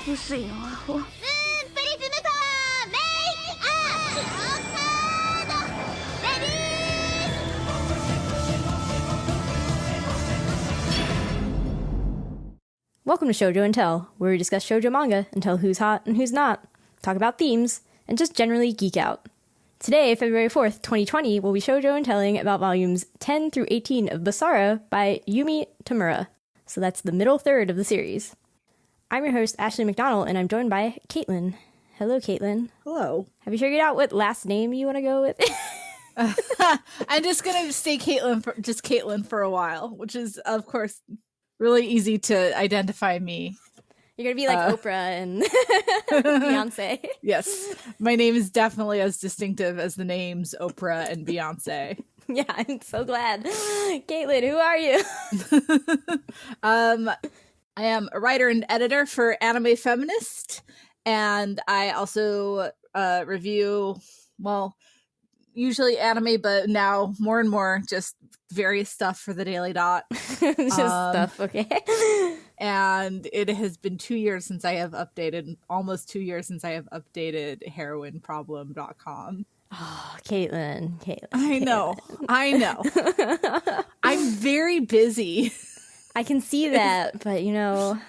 薄いのアホ。プリズムパワーメイクアップカードレディー。 Welcome to Shoujo and Tell, where we discuss shoujo manga and tell who's hot and who's not, talk about themes, and just generally geek out. Today, February 4th, 2020, we'll be shoujo and telling about volumes 10 through 18 of Basara by Yumi Tamura. So that's the middle third of the series. I'm your host, Ashley McDonald, and I'm joined by Caitlin. Hello, Caitlin. Hello. Have you figured out what last name you want to go with? I'm just going to stay Caitlin for a while, which is, of course, really easy to identify me. You're going to be like Oprah and Beyonce. Yes. My name is definitely as distinctive as the names Oprah and Beyonce. Yeah, I'm so glad. Caitlin, who are you? I am a writer and editor for Anime Feminist, and I also review, well, usually anime, but now more and more just various stuff for the Daily Dot. Just stuff, okay. And it has been 2 years since I have updated, almost 2 years since I have updated heroinproblem.com. Oh, Caitlin. I know. I'm very busy. I can see that, but you know,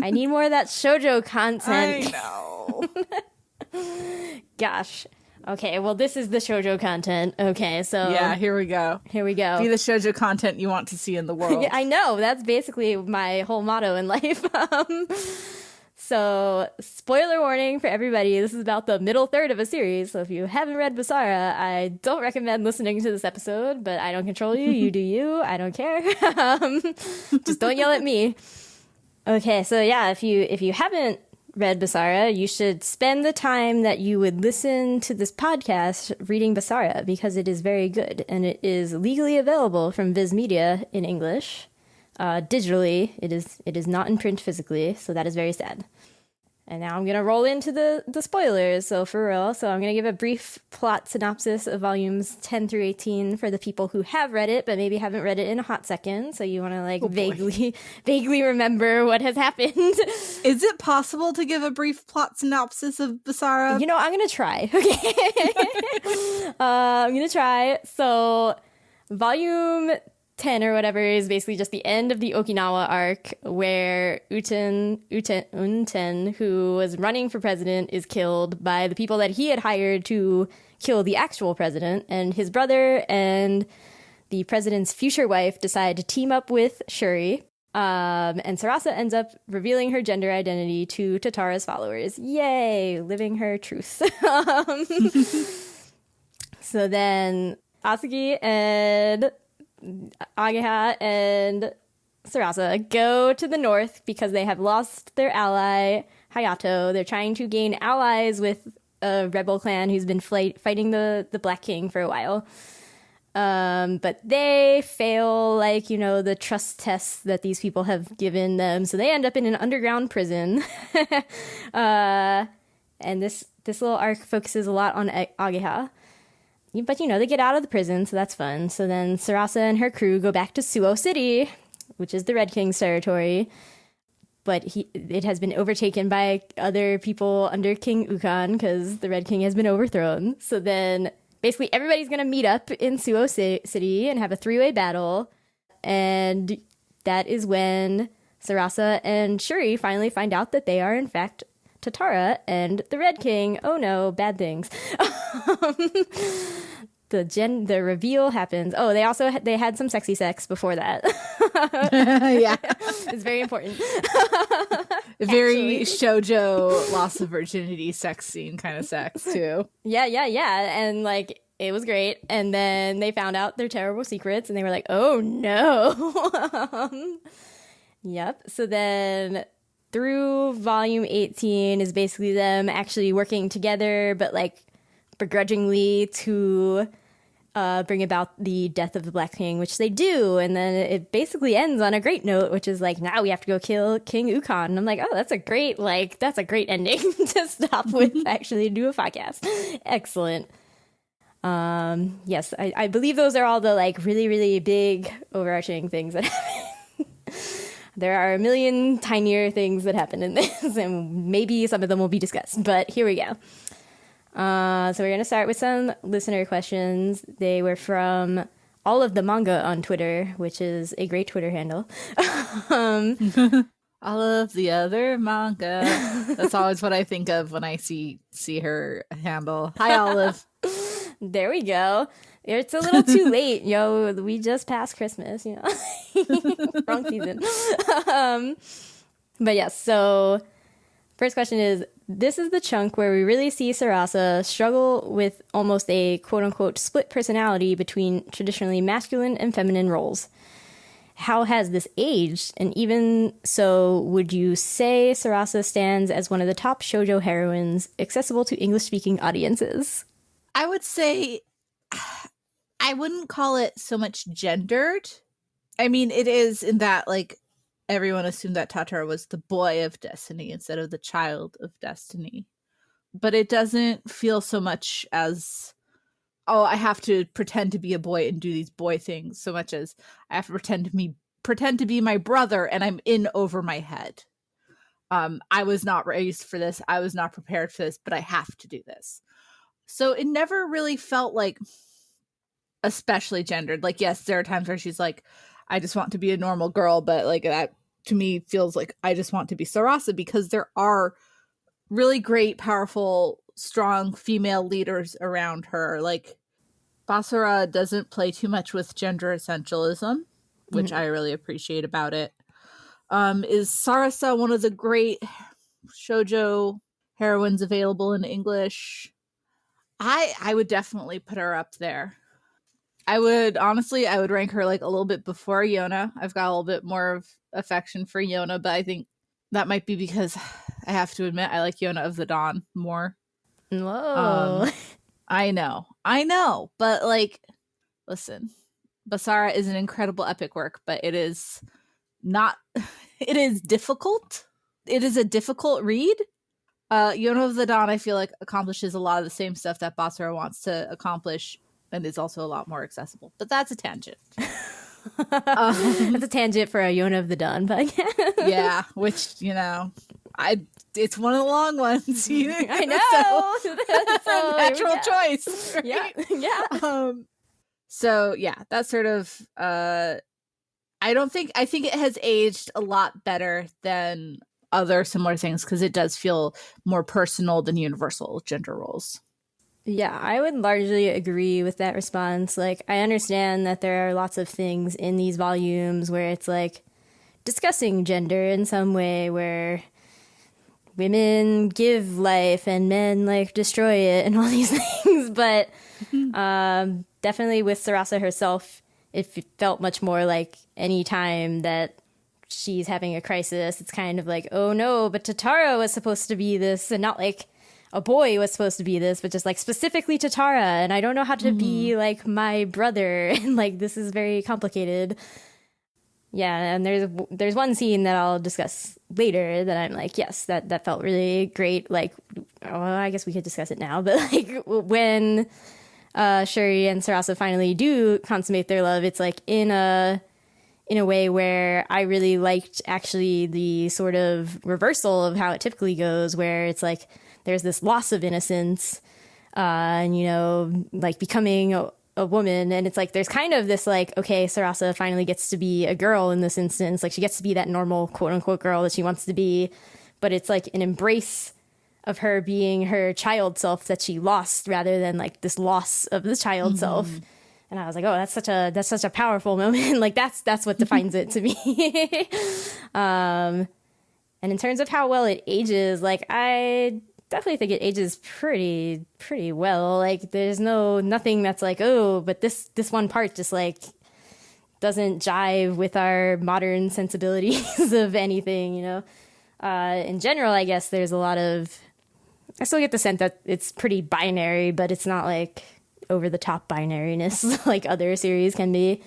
I need more of that shoujo content. I know. Gosh. Okay, well, this is the shoujo content. Okay, so Yeah, here we go. Here we go. Be the shoujo content you want to see in the world. Yeah, I know. That's basically my whole motto in life. So, spoiler warning for everybody. This is about the middle third of a series. So if you haven't read Basara, I don't recommend listening to this episode, but I don't control you. You do you. I don't care. Just don't yell at me. Okay, so yeah, if you haven't read Basara, you should spend the time that you would listen to this podcast reading Basara, because it is very good, and it is legally available from Viz Media in English. Digitally, it is not in print physically, so that is very sad. And now I'm going to roll into the spoilers, so for real. So I'm going to give a brief plot synopsis of volumes 10 through 18 for the people who have read it, but maybe haven't read it in a hot second, so you want to vaguely remember what has happened. Is it possible to give a brief plot synopsis of Basara? You know, I'm going to try, okay? I'm going to try. So, volume 10 or whatever is basically just the end of the Okinawa arc, where Unten, who was running for president, is killed by the people that he had hired to kill the actual president, and his brother and the president's future wife decide to team up with Shuri, and Sarasa ends up revealing her gender identity to Tatara's followers. Yay! Living her truth. So then Asagi and Ageha and Sarasa go to the north because they have lost their ally, Hayato. They're trying to gain allies with a rebel clan who's been fighting the Black King for a while. But they fail, the trust tests that these people have given them. So they end up in an underground prison. And this little arc focuses a lot on Ageha. But, they get out of the prison, so that's fun. So then Sarasa and her crew go back to Suo City, which is the Red King's territory. But it has been overtaken by other people under King Ukon because the Red King has been overthrown. So then basically everybody's going to meet up in Suo City and have a three-way battle. And that is when Sarasa and Shuri finally find out that they are, in fact, Tatara and the Red King. Oh no, bad things. The reveal happens. Oh, they had some sexy sex before that. Yeah. It's very important. Very shoujo loss of virginity sex scene kind of sex too. Yeah. And it was great. And then they found out their terrible secrets and they were like, oh no. Yep. So then through volume 18 is basically them actually working together, but begrudgingly to bring about the death of the Black King, which they do. And then it basically ends on a great note, which is now we have to go kill King Ukon. And I'm like, oh, that's a great ending to stop with, actually do a podcast. Excellent. Yes, I believe those are all the really, really big overarching things that happen. There are a million tinier things that happen in this, and maybe some of them will be discussed, but here we go. So we're going to start with some listener questions. They were from all of the manga on Twitter, which is a great Twitter handle. All of the other manga. That's always what I think of when I see her handle. Hi, Olive. There we go. It's a little too late, yo. We just passed Christmas, you know. Wrong season. But yes, so first question is, this is the chunk where we really see Sarasa struggle with almost a quote-unquote split personality between traditionally masculine and feminine roles. How has this aged? And even so, would you say Sarasa stands as one of the top shoujo heroines accessible to English-speaking audiences? I would say I wouldn't call it so much gendered. I mean, it is in that, like, everyone assumed that Tatara was the boy of destiny instead of the child of destiny. But it doesn't feel so much as, oh, I have to pretend to be a boy and do these boy things, so much as I have to pretend to be my brother and I'm in over my head. I was not raised for this. I was not prepared for this, but I have to do this. So it never really felt like especially gendered. Like, yes, there are times where she's like, I just want to be a normal girl, but like that to me feels like I just want to be Sarasa, because there are really great, powerful, strong female leaders around her. Like, Basara doesn't play too much with gender essentialism, which I really appreciate about it. Is Sarasa one of the great shoujo heroines available in English? I would definitely put her up there. I would rank her like a little bit before Yona. I've got a little bit more of affection for Yona, but I think that might be because I have to admit I like Yona of the Dawn more. Whoa. I know, but like, listen, Basara is an incredible epic work, but it is difficult. It is a difficult read. Yona of the Dawn, I feel like, accomplishes a lot of the same stuff that Basara wants to accomplish, and is also a lot more accessible. But that's a tangent. That's a tangent for a Yona of the Dawn, but yeah, which, you know, it's one of the long ones. I know. So natural choice. Right? Yeah. So yeah, that's sort of I think it has aged a lot better than other similar things, because it does feel more personal than universal gender roles. Yeah, I would largely agree with that response. Like, I understand that there are lots of things in these volumes where it's like discussing gender in some way, where women give life and men like destroy it and all these things. But definitely with Sarasa herself, it felt much more like any time that she's having a crisis, it's kind of like, oh no, but Tatara was supposed to be this, and not like a boy was supposed to be this, but just like specifically Tatara, and I don't know how to be like my brother, and like this is very complicated. Yeah, and there's one scene that I'll discuss later that I'm like, yes, that felt really great. Like, oh, I guess we could discuss it now, but like when Shuri and Sarasa finally do consummate their love, it's like in a way where I really liked actually the sort of reversal of how it typically goes, where it's like there's this loss of innocence, and, you know, like becoming a woman. And it's like there's kind of this like, okay, Sarasa finally gets to be a girl in this instance. Like, she gets to be that normal quote unquote girl that she wants to be. But it's like an embrace of her being her child self that she lost, rather than like this loss of the child self. And I was like, oh, that's such a powerful moment. Like that's what defines it to me. And in terms of how well it ages, like I definitely think it ages pretty well. Like there's nothing that's like, oh, but this one part just like doesn't jive with our modern sensibilities of anything, you know. In general, I guess there's a lot of, I still get the sense that it's pretty binary, but it's not like over the top binariness like other series can be.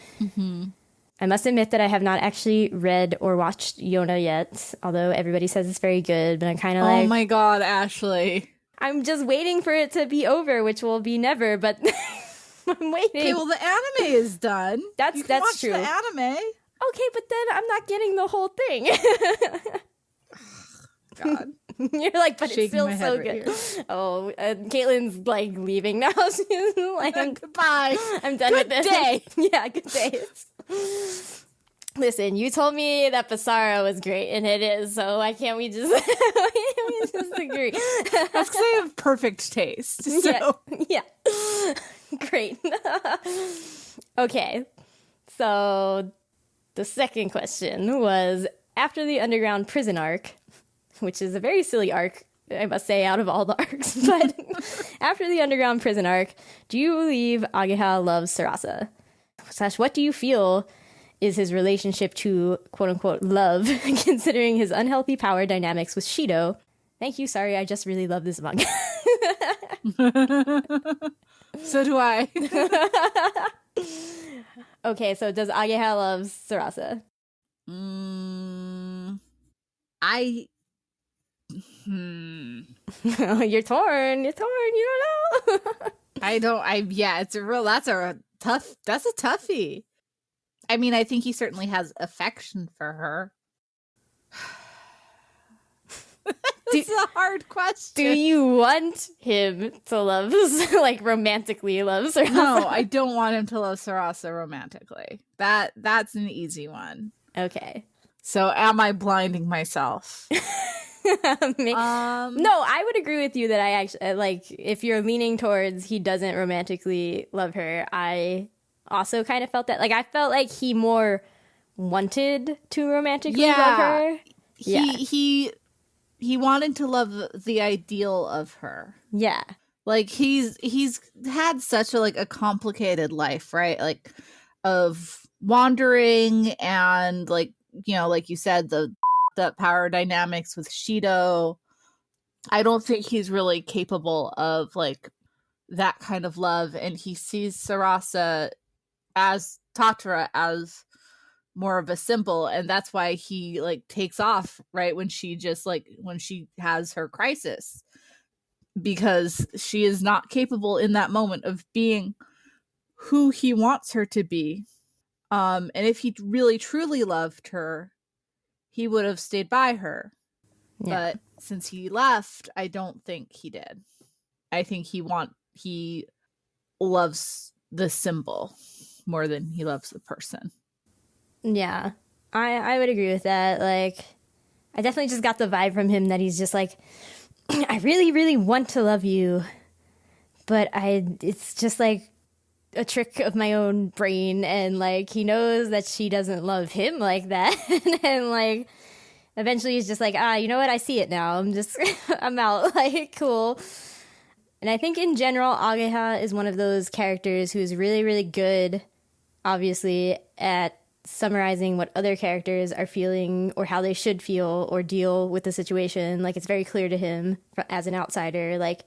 I must admit that I have not actually read or watched Yona yet, although everybody says it's very good, but I'm kind of like, oh my god, Ashley, I'm just waiting for it to be over, which will be never, but I'm waiting. Okay, well, the anime is done. That's watch true. The anime. Okay, but then I'm not getting the whole thing. God. You're like, but Shaking it's still my head so right good. here. Oh, Caitlin's like leaving now. She's like, Goodbye. I'm done Good with this. day. Yeah, good day. Listen, you told me that Basara was great, and it is. So why can't we just, why can't we just agree? That's because I have perfect taste. So. Yeah. Great. Okay. So the second question was, after the underground prison arc, which is a very silly arc, I must say, out of all the arcs, but after the underground prison arc, do you believe Ageha loves Sarasa? / what do you feel is his relationship to quote-unquote love, considering his unhealthy power dynamics with Shido? Thank you, sorry, I just really love this manga. So do I. Okay, so does Ageha love Sarasa? You're torn, you don't know. That's a toughie. I mean, I think he certainly has affection for her. It's a hard question. Do you want him to love, like, romantically love Sarasa? No, I don't want him to love Sarasa romantically. That's an easy one. Okay. So am I blinding myself? No, I would agree with you that I actually, like, if you're leaning towards he doesn't romantically love her, I also kind of felt that. Like, I felt like he more wanted to romantically love her. He wanted to love the ideal of her. Yeah. Like, he's had such a complicated life, right? Like, of wandering and, like, you know, like you said, the power dynamics with Shido. I don't think he's really capable of, like, that kind of love, and he sees Sarasa as Tatara as more of a symbol, and that's why he, like, takes off right when she has her crisis, because she is not capable in that moment of being who he wants her to be. And if he really truly loved her, he would have stayed by her. Yeah. But since he left, I don't think he did. I think he loves the symbol more than he loves the person. Yeah. I would agree with that. Like, I definitely just got the vibe from him that he's just like, I really, really want to love you, but it's just like a trick of my own brain, and like he knows that she doesn't love him like that. And like eventually he's just like, you know what, I see it now, I'm out. Like, cool. And I think in general Ageha is one of those characters who's really, really good, obviously, at summarizing what other characters are feeling or how they should feel or deal with the situation. Like, it's very clear to him as an outsider, like,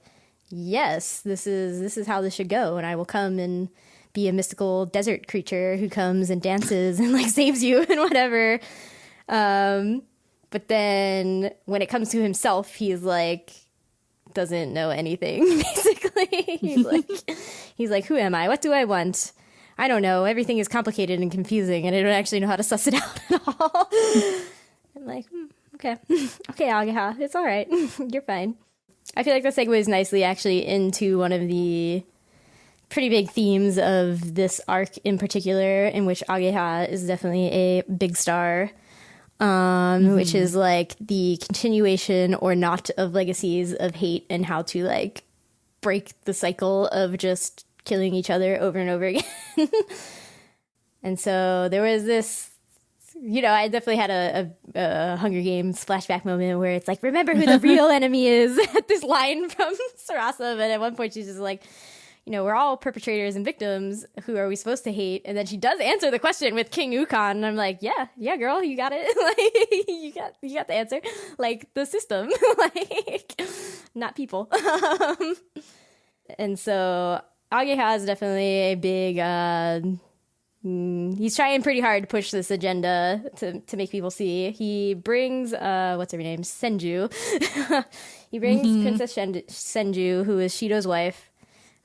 yes, this is how this should go, and I will come and be a mystical desert creature who comes and dances and like saves you and whatever. But then when it comes to himself, he's like, doesn't know anything, basically. He's like, who am I? What do I want? I don't know. Everything is complicated and confusing, and I don't actually know how to suss it out at all. I'm like, okay. Okay, Ageha, it's all right. You're fine. I feel like that segues nicely, actually, into one of the pretty big themes of this arc in particular, in which Ageha is definitely a big star, which is, like, the continuation or not of legacies of hate and how to, like, break the cycle of just killing each other over and over again. And so there was this, you know, I definitely had a Hunger Games flashback moment where it's like, remember who the real enemy is, at this line from Sarasa. But at one point she's just like, you know, we're all perpetrators and victims. Who are we supposed to hate? And then she does answer the question with King Ukon. And I'm like, yeah, girl, you got it. Like, you got the answer. Like, the system, like, not people. And so Ageha is definitely a big, he's trying pretty hard to push this agenda to make people see. He brings, what's her name? Senju. He brings Princess Senju, who is Shido's wife,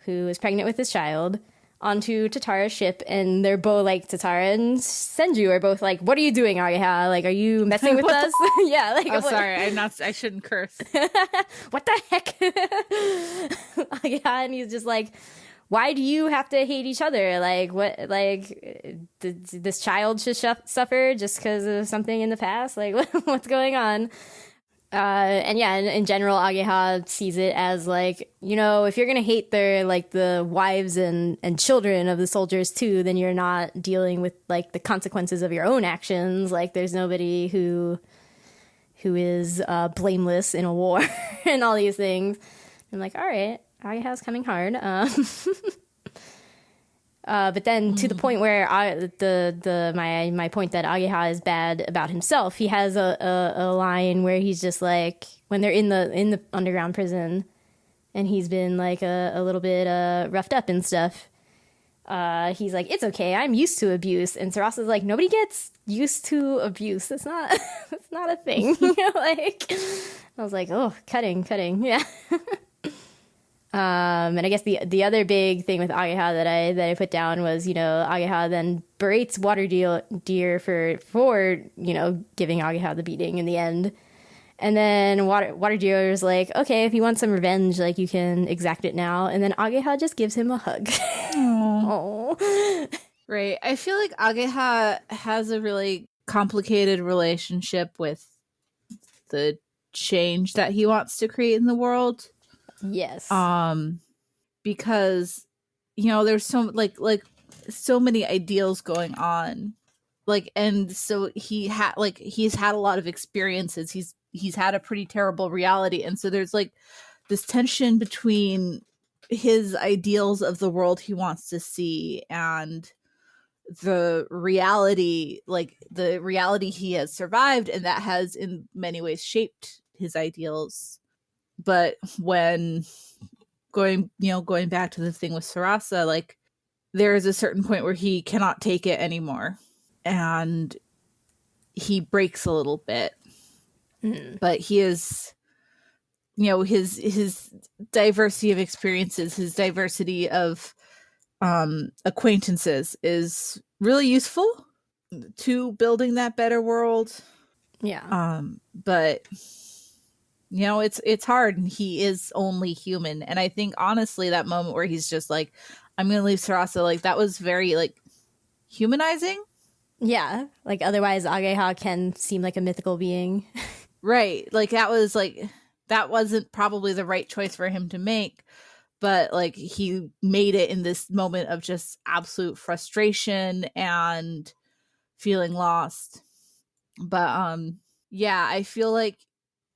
who is pregnant with his child, onto Tatara's ship, and they're both like, Tatara and Senju are both like, what are you doing, Ageha? Like, are you messing with us? Yeah, like, oh, sorry, I shouldn't curse. What the heck? Ageha, and he's just like, why do you have to hate each other? Like, what, like, this child should suffer just because of something in the past? Like, what's going on? And yeah, in general, Ageha sees it as like, you know, if you're gonna hate the wives and children of the soldiers too, then you're not dealing with like the consequences of your own actions. Like, there's nobody who is blameless in a war and all these things. I'm like, all right, Ageha's coming hard. But then to the point where my point that Ageha is bad about himself, he has a line where he's just like, when they're in the underground prison and he's been like a little bit roughed up and stuff, he's like, it's okay, I'm used to abuse. And Sarasa's like, nobody gets used to abuse. It's not it's not a thing. You know, like, I was like, oh, cutting, yeah. And I guess the other big thing with Ageha that I put down was, you know, Ageha then berates Water Deer for you know, giving Ageha the beating in the end. And then Water Deer is like, okay, if you want some revenge, like, you can exact it now. And then Ageha just gives him a hug. Aww. Right. I feel like Ageha has a really complicated relationship with the change that he wants to create in the world. Yes. Because, you know, there's so so many ideals going on, like, and so he's had a lot of experiences. He's had a pretty terrible reality, and so there's like this tension between his ideals of the world he wants to see and the reality, like the reality he has survived, and that has in many ways shaped his ideals. But when going back to the thing with Sarasa, like, there is a certain point where he cannot take it anymore and he breaks a little bit. But he is, you know, his diversity of experiences, his diversity of acquaintances is really useful to building that better world. Yeah. But, you know, it's hard, and he is only human. And I think, honestly, that moment where he's just like, I'm gonna leave Sarasa, like, that was very, like, humanizing. Yeah, like, otherwise Ageha can seem like a mythical being. Right. Like, that wasn't probably the right choice for him to make, but, like, he made it in this moment of just absolute frustration and feeling lost. But yeah, I feel like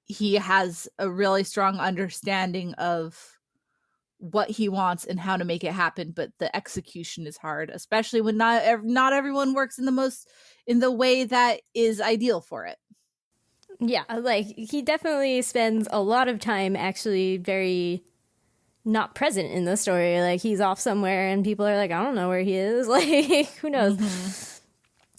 he has a really strong understanding of what he wants and how to make it happen, but the execution is hard, especially when not everyone works in the way that is ideal for it. Yeah, like, he definitely spends a lot of time actually very not present in the story. Like, he's off somewhere and people are like, I don't know where he is. Like, who knows? Mm-hmm.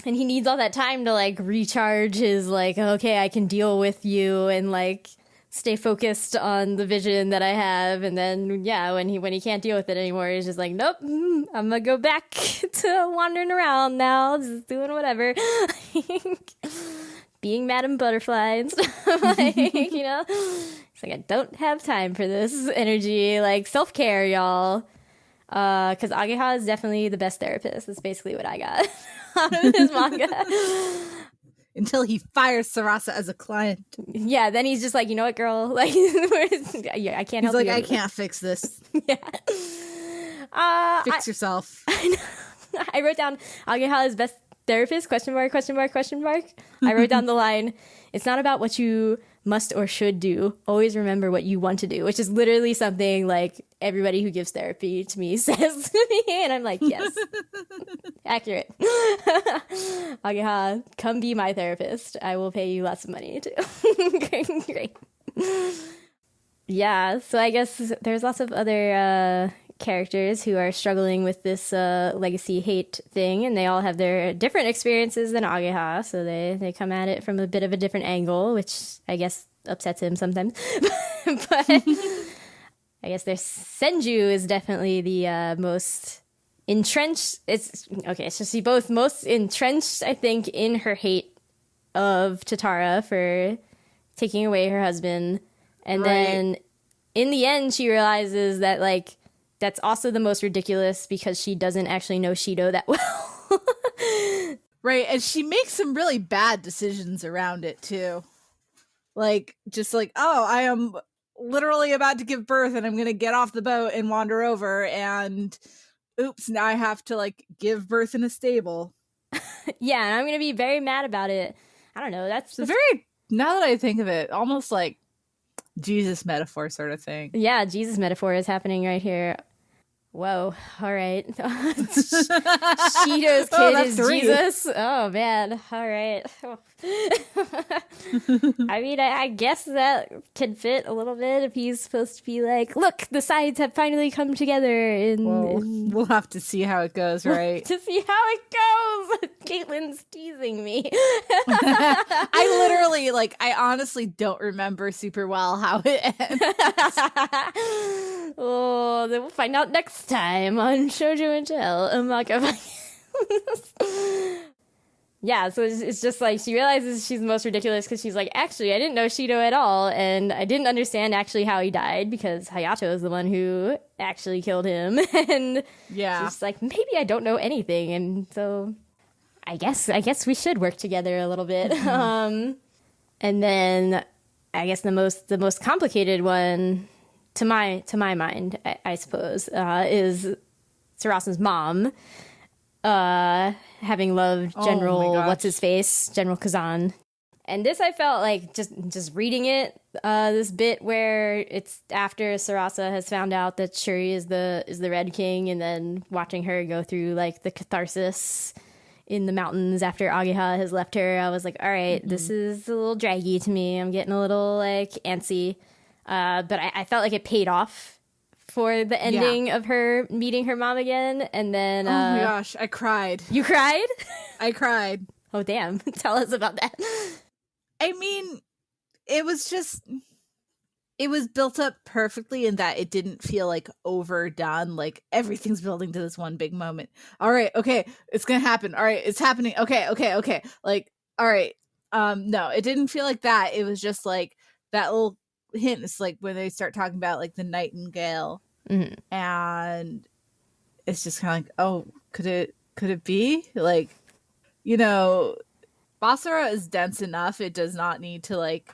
And he needs all that time to, like, recharge his, like, okay, I can deal with you and, like, stay focused on the vision that I have. And then, yeah, when he can't deal with it anymore, he's just like, nope, I'm gonna go back to wandering around now, just doing whatever. Being Madame Butterfly and stuff. Like, you know? It's like, I don't have time for this energy. Like, self-care, y'all. Because Ageha is definitely the best therapist. That's basically what I got out of his manga. Until he fires Sarasa as a client. Yeah, then he's just like, you know what, girl? Like, yeah, I can't help you. He's like, I can't fix this. Yeah. Fix yourself. I wrote down Ageha is best therapist, question mark, question mark, question mark. I wrote down the line, it's not about what you must or should do. Always remember what you want to do, which is literally something like everybody who gives therapy to me says to me. And I'm like, yes, accurate. Ageha, come be my therapist. I will pay you lots of money too. Great. Yeah, so I guess there's lots of other characters who are struggling with this legacy hate thing, and they all have their different experiences than Ageha, so they come at it from a bit of a different angle, which I guess upsets him sometimes. But I guess their Senju is definitely the most entrenched. It's okay. So she both most entrenched, I think, in her hate of Tatara for taking away her husband, and then in the end, she realizes that like that's also the most ridiculous because she doesn't actually know Shido that well. Right, and she makes some really bad decisions around it too. Like, just like, oh, I am literally about to give birth and I'm going to get off the boat and wander over and oops, now I have to like give birth in a stable. Yeah, and I'm going to be very mad about it. I don't know. That's very, now that I think of it, almost like Jesus metaphor sort of thing. Yeah, Jesus metaphor is happening right here. Whoa, all right. Shido's kid is 3. Jesus. Oh, man. All right. I mean, I guess that can fit a little bit if he's supposed to be like, look, the sides have finally come together. We'll have to see how it goes, right? To see how it goes. Caitlin's teasing me. I literally, like, I honestly don't remember super well how it ends. Oh, then we'll find out next time on Shojo Tell, a manga. Yeah, so it's just like she realizes she's the most ridiculous because she's like, actually, I didn't know Shido at all, and I didn't understand actually how he died because Hayato is the one who actually killed him, and she's like, maybe I don't know anything, and so I guess we should work together a little bit. And then I guess the most complicated one to my mind, I suppose, is Sarasa's mom. Having loved General General Kazan. And this I felt like just reading it, this bit where it's after Sarasa has found out that Shuri is the Red King, and then watching her go through like the catharsis in the mountains after Ageha has left her, I was like, all right, this is a little draggy to me. I'm getting a little like antsy. But I felt like it paid off for the ending of her meeting her mom again, and then oh my gosh, I cried. You cried? I cried. Oh damn. Tell us about that. I mean, it was built up perfectly in that it didn't feel like overdone, like everything's building to this one big moment. All right, okay, it's gonna happen. All right, it's happening. Okay, like, all right. No, it didn't feel like that. It was just like that little hint. It's like when they start talking about like the nightingale, and it's just kind of like, oh, could it be like, you know, Basara is dense enough. It does not need to like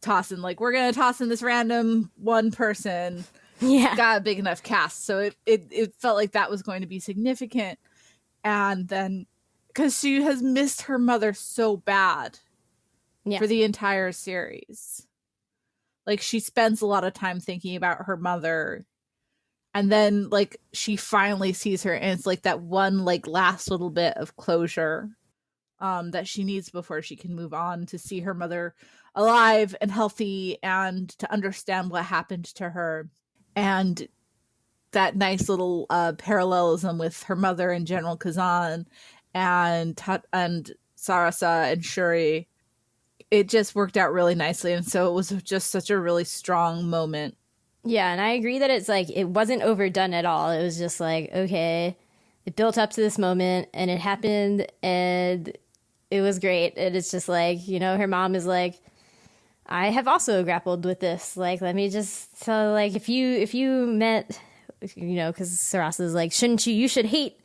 toss in like, we're gonna toss in this random one person. Yeah, got a big enough cast, so it felt like that was going to be significant. And then because she has missed her mother so bad for the entire series. Like, she spends a lot of time thinking about her mother, and then like she finally sees her, and it's like that one like last little bit of closure that she needs before she can move on to see her mother alive and healthy and to understand what happened to her. And that nice little parallelism with her mother and General Kazan and Sarasa and Shuri, it just worked out really nicely. And so it was just such a really strong moment. Yeah, and I agree that it's like, it wasn't overdone at all. It was just like, okay, it built up to this moment and it happened and it was great. And it's just like, you know, her mom is like, I have also grappled with this. Like, let me just tell, like, if you met, you know, because Sarasa's like, you should hate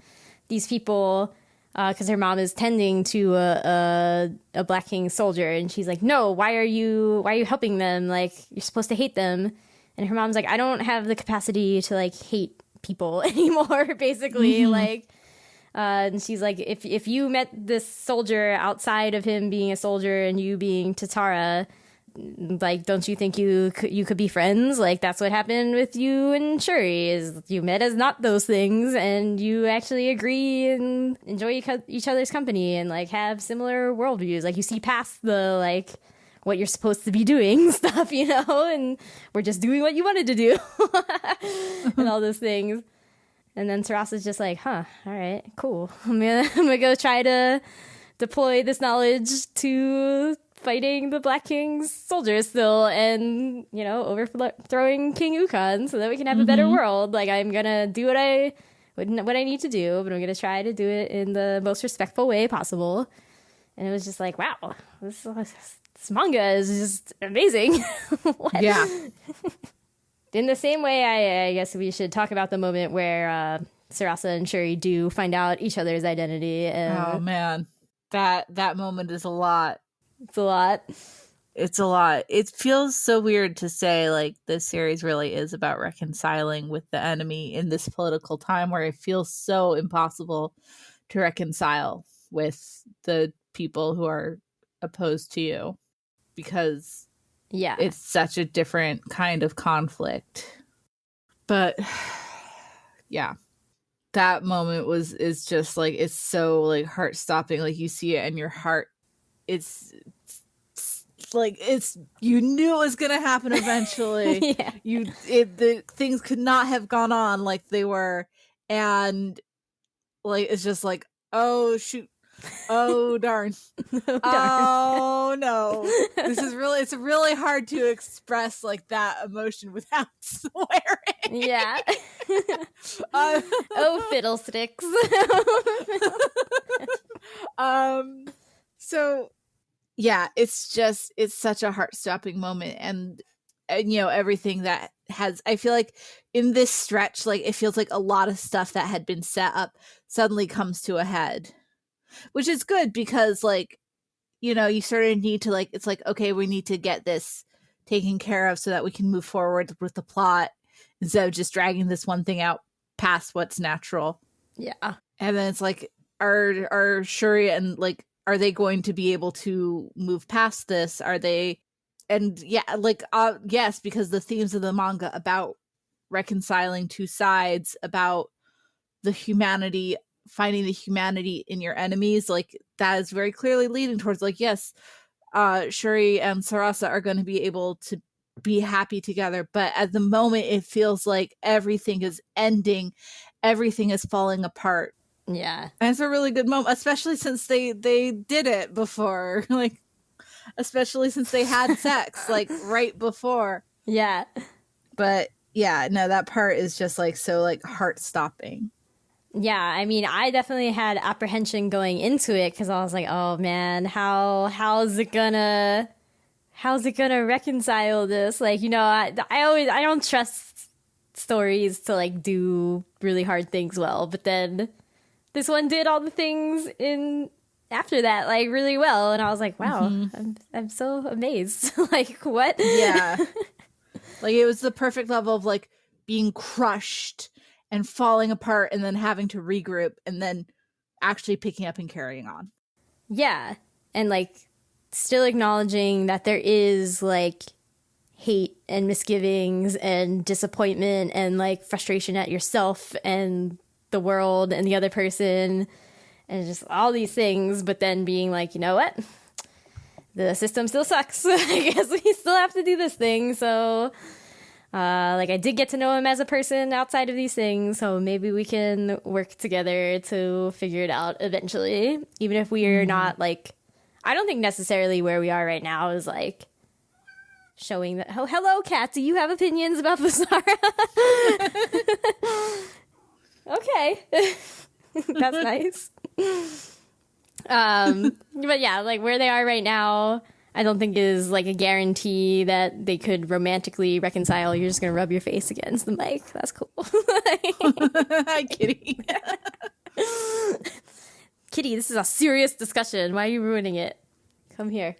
these people, because her mom is tending to a Black King soldier, and she's like, no, why are you helping them? Like, you're supposed to hate them. And her mom's like, I don't have the capacity to like hate people anymore, basically. Like, and she's like, if you met this soldier outside of him being a soldier and you being Tatara, like, don't you think you could be friends? Like, that's what happened with you and Shuri, is you met as not those things, and you actually agree and enjoy each other's company and like have similar worldviews. Like, you see past the like what you're supposed to be doing stuff, you know, and we're just doing what you wanted to do and all those things. And then Sarasa's just like, huh, all right, cool. I'm gonna go try to deploy this knowledge to fighting the Black King's soldiers still, and, you know, overthrowing King Ukon so that we can have a better world. Like, I'm gonna do what I what I need to do, but I'm going to try to do it in the most respectful way possible. And it was just like, wow, this manga is just amazing. What? Yeah. In the same way, I guess we should talk about the moment where Sarasa and Shuri do find out each other's identity. And Oh man, that moment is a lot. it's a lot. It's a lot. It feels so weird to say like this series really is about reconciling with the enemy in this political time where it feels so impossible to reconcile with the people who are opposed to you because Yeah. it's such a different kind of conflict. But yeah, that moment is just like, it's so like heart stopping. Like you see it in your heart. It's like, it's, you knew it was going to happen eventually. Yeah. The things could not have gone on like they were. And like, it's just like, oh shoot. Oh darn. Oh no. It's really hard to express like that emotion without swearing. Yeah. Oh, fiddlesticks. So yeah, it's such a heart-stopping moment, and you know, everything that I feel like in this stretch, like it feels like a lot of stuff that had been set up suddenly comes to a head. Which is good because, like, you know, you sort of need to, like, it's like, okay, we need to get this taken care of so that we can move forward with the plot instead of just dragging this one thing out past what's natural. Yeah. And then it's like, are Shuri and, like, are they going to be able to move past this? Are they? And yeah, like, yes, because the themes of the manga about reconciling two sides, about the humanity, finding the humanity in your enemies, like that is very clearly leading towards like, yes, Shuri and Sarasa are going to be able to be happy together, but at the moment it feels like everything is ending, everything is falling apart. Yeah. And it's a really good moment, especially since they did it before. Like, especially since they had sex like right before. Yeah. But yeah, no, that part is just like so like heart stopping. Yeah, I mean, I definitely had apprehension going into it because I was like, "Oh man, how's it gonna reconcile this?" Like, you know, I don't trust stories to like do really hard things well, but then this one did all the things in after that like really well, and I was like, "Wow, I'm so amazed!" Like, what? Yeah, like it was the perfect level of like being crushed and falling apart and then having to regroup and then actually picking up and carrying on. Yeah. And like still acknowledging that there is like hate and misgivings and disappointment and like frustration at yourself and the world and the other person and just all these things, but then being like, you know what? The system still sucks. I guess we still have to do this thing. So like I did get to know him as a person outside of these things, so maybe we can work together to figure it out eventually. Even if we are not like, I don't think necessarily where we are right now is like showing that. Oh, hello, Kat. Do you have opinions about Basara? Okay, that's nice. But yeah, like where they are right now, I don't think is like a guarantee that they could romantically reconcile. You're just gonna rub your face against the mic. That's cool. Hi, Kitty. Kitty, this is a serious discussion. Why are you ruining it? Come here.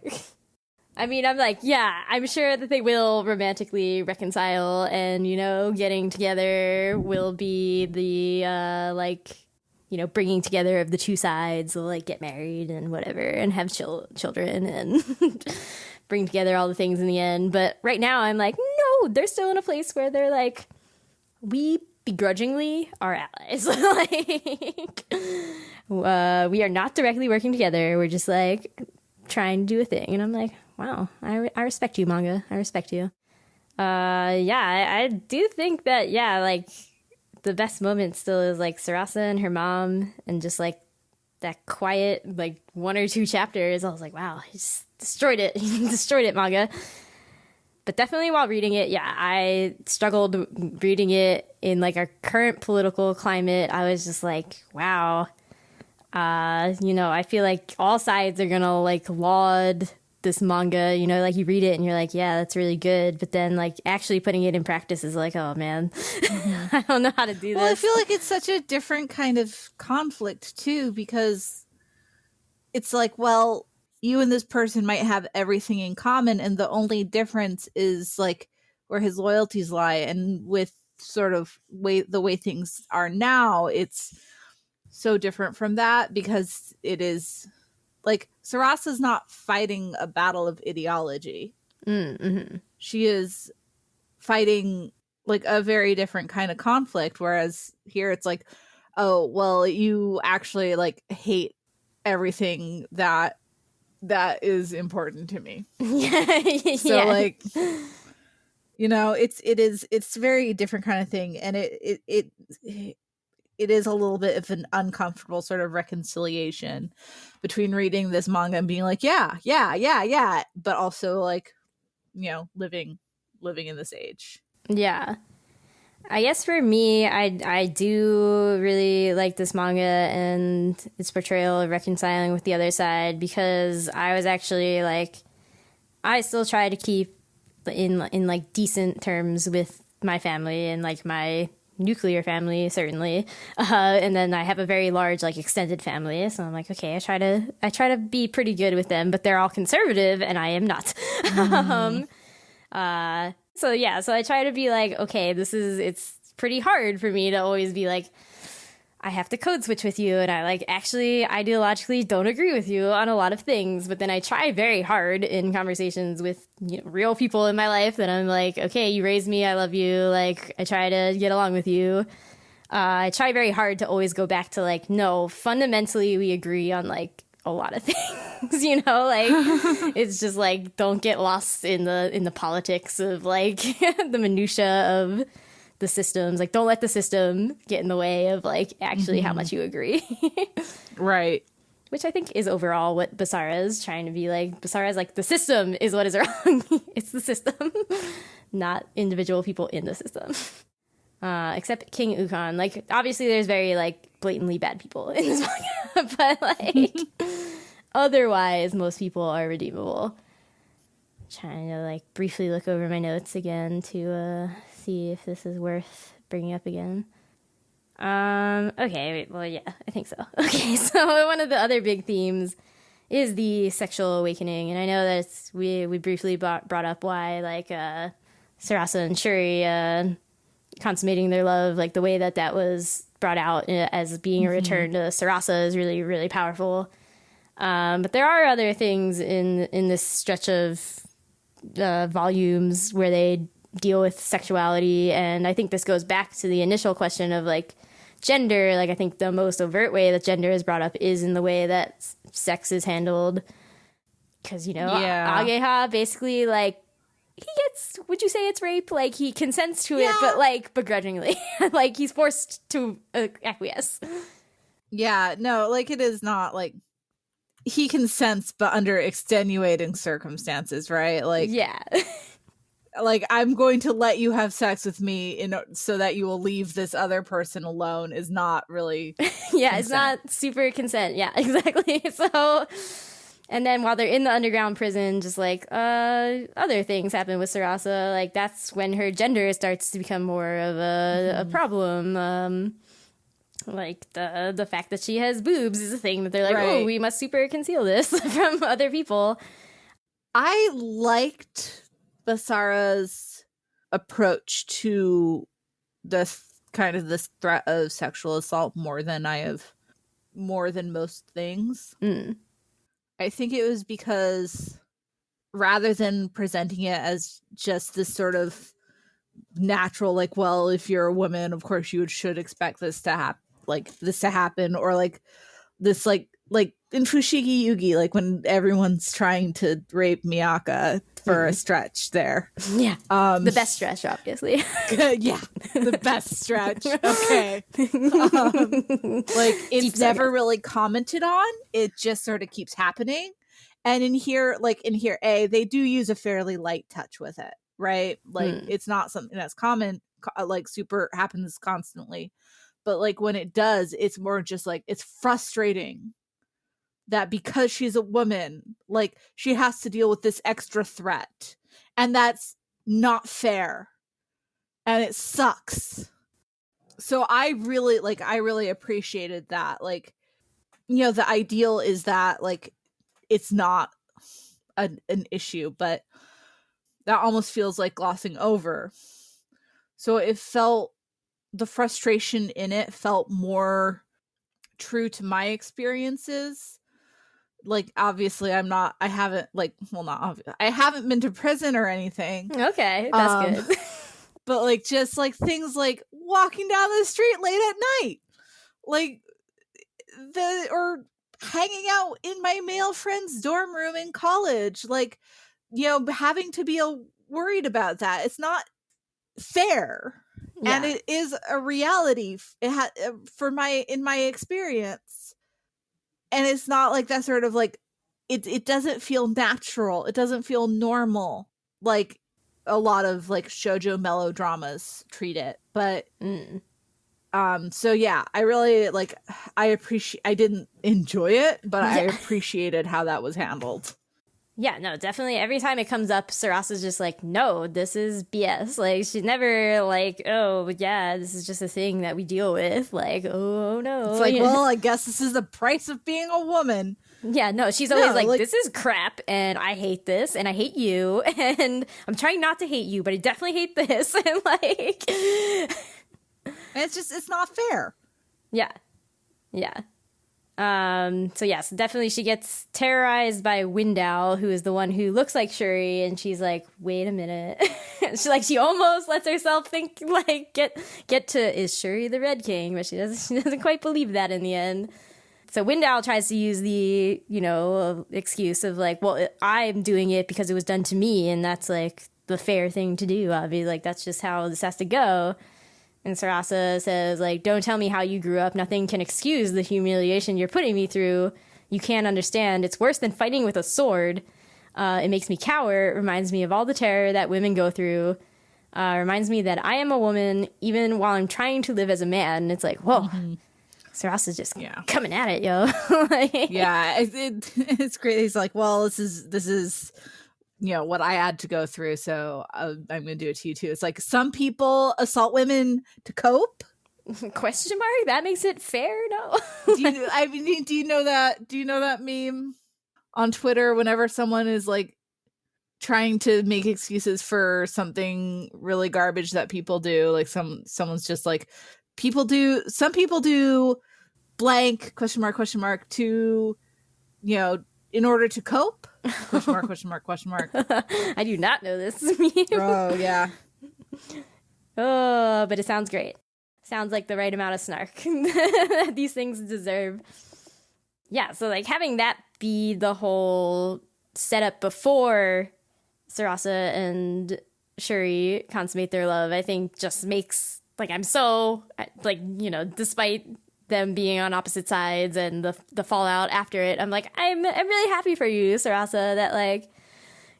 I mean, I'm like, yeah, I'm sure that they will romantically reconcile, and you know, getting together will be the like, you know, bringing together of the two sides. They'll like get married and whatever, and have children and bring together all the things in the end. But right now, I'm like, no, they're still in a place where they're like, we begrudgingly are allies. Like, we are not directly working together. We're just like trying to do a thing. And I'm like, wow, I respect you, manga. I respect you. Yeah, I do think that, yeah, like the best moment still is like Sarasa and her mom and just like that quiet, like 1 or 2 chapters. I was like, wow, he just destroyed it. He destroyed it, manga. But definitely while reading it, yeah, I struggled reading it in like our current political climate, I was just like, wow. I feel like all sides are gonna like laud this manga, like you read it and you're like, yeah, that's really good. But then like actually putting it in practice is like, oh man, I don't know how to do this. Well, I feel like it's such a different kind of conflict too, because it's like, well, you and this person might have everything in common, and the only difference is like where his loyalties lie. And with sort of the way things are now, it's so different from that, because it is like Sarasa's not fighting a battle of ideology. Mm-hmm. She is fighting like a very different kind of conflict, whereas here it's like, oh, well, you actually like hate everything that is important to me. So Yeah. like, it's a very different kind of thing, and it is a little bit of an uncomfortable sort of reconciliation between reading this manga and being like, yeah, but also like, living in this age. Yeah. I guess for me, I do really like this manga and its portrayal of reconciling with the other side, because I was actually like, I still try to keep in like decent terms with my family and like my nuclear family, certainly, and then I have a very large like extended family, so I'm like, okay, I try to be pretty good with them, but they're all conservative and I am not. So I try to be like, okay, it's pretty hard for me to always be like, I have to code switch with you, and I like actually ideologically don't agree with you on a lot of things, but then I try very hard in conversations with real people in my life that I'm like, okay, you raised me, I love you, like I try to get along with you. I try very hard to always go back to like, no, fundamentally we agree on like a lot of things, like it's just like, don't get lost in the politics of like the minutia of the systems. Like, don't let the system get in the way of like actually how much you agree. Right. Which I think is overall what Basara is trying to be like. Basara is like, the system is what is wrong. It's the system, not individual people in the system. Except King Ukon. Like, obviously there's very like blatantly bad people in this manga, but like otherwise most people are redeemable. Trying to like briefly look over my notes again to see if this is worth bringing up again. Okay, well, yeah, I think so. Okay, so one of the other big themes is the sexual awakening, and I know that we briefly brought up why like Sarasa and Shuri consummating their love, like the way that was brought out as being a return to Sarasa is really, really powerful. But there are other things in this stretch of volumes where they deal with sexuality, and I think this goes back to the initial question of like gender. Like, I think the most overt way that gender is brought up is in the way that sex is handled, because Ageha basically like, he gets, would you say it's rape? Like, he consents to it, but like begrudgingly. Like, he's forced to acquiesce. Yeah, no, like, it is not like he consents, but under extenuating circumstances, right? Like, yeah. Like, I'm going to let you have sex with me so that you will leave this other person alone is not really yeah, consent. It's not super consent. Yeah, exactly. So, and then while they're in the underground prison, just like other things happen with Sarasa. Like, that's when her gender starts to become more of a problem. Like the fact that she has boobs is a thing that they're like, right. Oh, we must super conceal this from other people. I liked Basara's approach to this threat of sexual assault more than most things. I think it was because rather than presenting it as just this sort of natural, like, well, if you're a woman, of course you should expect this to happen, or like this like in Fushigi Yugi, like when everyone's trying to rape Miyaka for a stretch there. Yeah. The best stretch, obviously. Yeah. The best stretch. Okay. Like, it's never really commented on. It just sort of keeps happening. And in here, they do use a fairly light touch with it, right? Like, it's not something that's common like super happens constantly. But like when it does, it's more just like it's frustrating that because she's a woman, like she has to deal with this extra threat, and that's not fair, and it sucks. So I really appreciated that. Like, you know, the ideal is that like it's not an issue, but that almost feels like glossing over. So it felt, the frustration in it felt more true to my experiences. Like, obviously I haven't been to prison or anything. Okay, that's good. But like, just like things like walking down the street late at night, like or hanging out in my male friend's dorm room in college, like, you know, having to be worried about that. It's not fair. Yeah. And it is a reality. It in my experience, and it's not like that sort of like it doesn't feel natural. It doesn't feel normal like a lot of like shoujo melodramas treat it. But so yeah, I really like, I didn't enjoy it, but I appreciated how that was handled. Yeah, no, definitely. Every time it comes up, Sarasa's just like, no, this is BS. Like, she's never like, oh, yeah, this is just a thing that we deal with. Like, oh, no. It's like, well, I guess this is the price of being a woman. Yeah, no, she's always like, this is crap, and I hate this, and I hate you, and I'm trying not to hate you, but I definitely hate this. And like... And it's not fair. Yeah. Yeah. So yes, definitely she gets terrorized by Window, who is the one who looks like Shuri, and she's like, wait a minute. she almost lets herself think like get to, is Shuri the Red King? But she doesn't quite believe that in the end. So Window tries to use the, you know, excuse of like, well, I'm doing it because it was done to me, and that's like the fair thing to do. Obviously, like that's just how this has to go. And Sarasa says, like, don't tell me how you grew up. Nothing can excuse the humiliation you're putting me through. You can't understand. It's worse than fighting with a sword. It makes me cower. It reminds me of all the terror that women go through. Reminds me that I am a woman, even while I'm trying to live as a man. And it's like, whoa. Mm-hmm. Sarasa's just coming at it, yo. Yeah, it's great. He's like, well, this is... you know, what I had to go through, so I'm going to do it to you too. It's like, some people assault women to cope? Question mark? That makes it fair? No. Do you know that meme on Twitter whenever someone is like trying to make excuses for something really garbage that people do? Like someone's just like, some people do blank question mark to, you know, in order to cope? Question mark. I do not know this meme. Oh, yeah. Oh, but it sounds great. Sounds like the right amount of snark that these things deserve. Yeah, so like having that be the whole setup before Sarasa and Shuri consummate their love, I think just makes, like, I'm so, like, you know, despite them being on opposite sides and the fallout after it, I'm like, I'm really happy for you, Sarasa, that like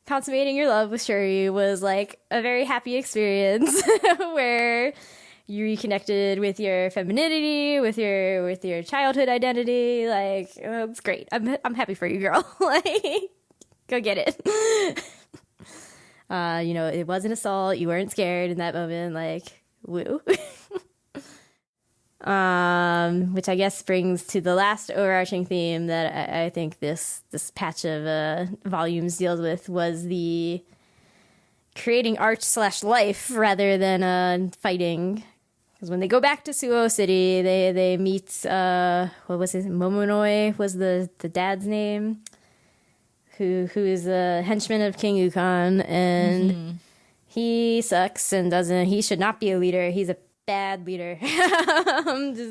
consummating your love with Shuri was like a very happy experience where you reconnected with your femininity, with your childhood identity. Like, it's great. I'm happy for you, girl. Like, go get it. You know, it was an assault. You weren't scared in that moment. Like, woo. Which I guess brings to the last overarching theme that I think this patch of volumes deals with, was the creating art/life rather than fighting. Because when they go back to Suo City, they meet what was his Momonoi was the dad's name, who is a henchman of King Ukon, and he sucks and he should not be a leader. He's a bad leader.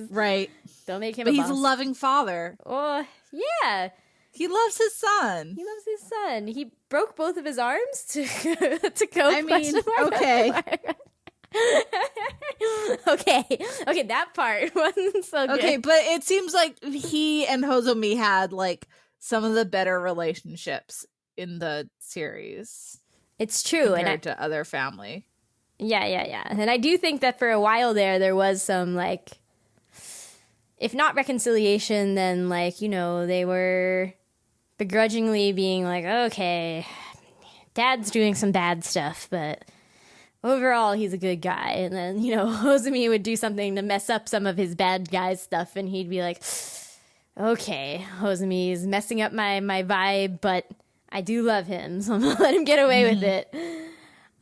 Right. Don't make him but a he's boss. a loving father. Oh, yeah. He loves his son. He broke both of his arms to go. I mean, okay. Okay, that part wasn't so good. Okay, but it seems like he and Hozomi had like some of the better relationships in the series. It's true, compared to other family. Yeah. And I do think that for a while there was some, like, if not reconciliation, then, like, they were begrudgingly being like, okay, Dad's doing some bad stuff, but overall he's a good guy. And then, Hozumi would do something to mess up some of his bad guy stuff, and he'd be like, okay, Hozumi's messing up my vibe, but I do love him, so I'm gonna let him get away with it.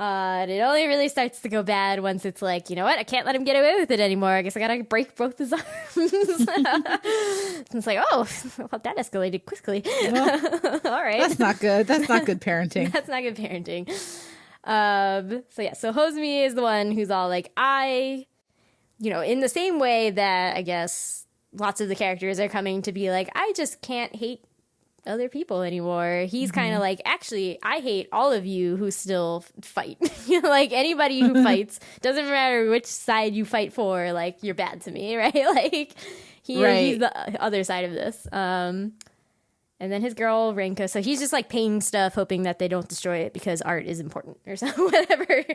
And it only really starts to go bad once it's like, you know what, I can't let him get away with it anymore. I guess I gotta break both his arms. It's like, oh, well, that escalated quickly. Well, all right. That's not good. That's not good parenting. That's not good parenting. So Hozumi is the one who's all like, in the same way that I guess lots of the characters are coming to be like, I just can't hate other people anymore. He's kind of like, actually, I hate all of you who still fight. Like, anybody who fights, doesn't matter which side you fight for, like, you're bad to me, right? Like, he's the other side of this. And then his girl, Renko, so he's just, like, painting stuff, hoping that they don't destroy it because art is important or something, whatever.